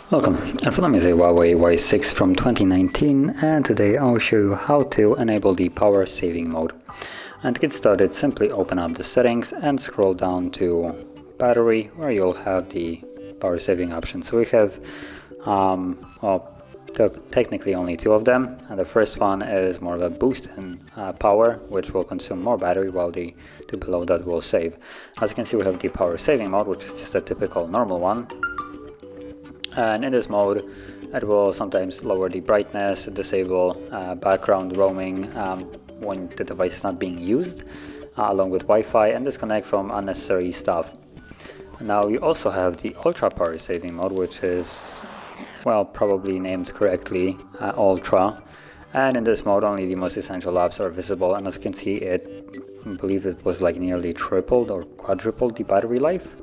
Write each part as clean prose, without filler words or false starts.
Welcome, and for them is a Huawei Y6 from 2019, and today I'll show you how to enable the power saving mode. And to get started, simply open up the settings and scroll down to battery, where you'll have the power saving option. So we have technically only two of them, and the first one is more of a boost in power, which will consume more battery, while the two below that will save. As you can see, we have the power saving mode, which is just a typical normal one. And in this mode, it will sometimes lower the brightness, disable background roaming when the device is not being used, along with Wi-Fi, and disconnect from unnecessary stuff. Now you also have the ultra power saving mode, which is, well, probably named correctly, ultra. And in this mode, only the most essential apps are visible. And as you can see, I believe it was like nearly tripled or quadrupled the battery life.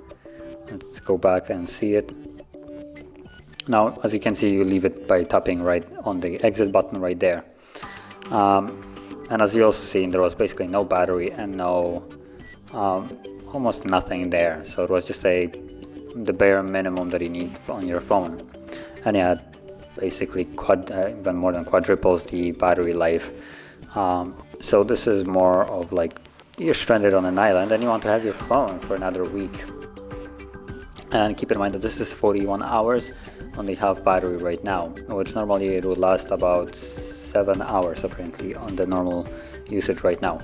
Let's go back and see it. Now, as you can see, you leave it by tapping right on the exit button right there. And as you also see, there was basically no battery and no, almost nothing there. So it was just the bare minimum that you need on your phone. And yeah, basically even more than quadruples the battery life. So this is more of like you're stranded on an island and you want to have your phone for another week. And keep in mind that this is 41 hours on the half battery right now, which normally it would last about 7 hours apparently on the normal usage right now.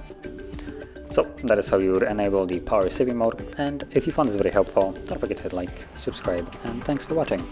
So that is how you would enable the power saving mode. And if you found this very helpful, don't forget to hit like, subscribe, and thanks for watching.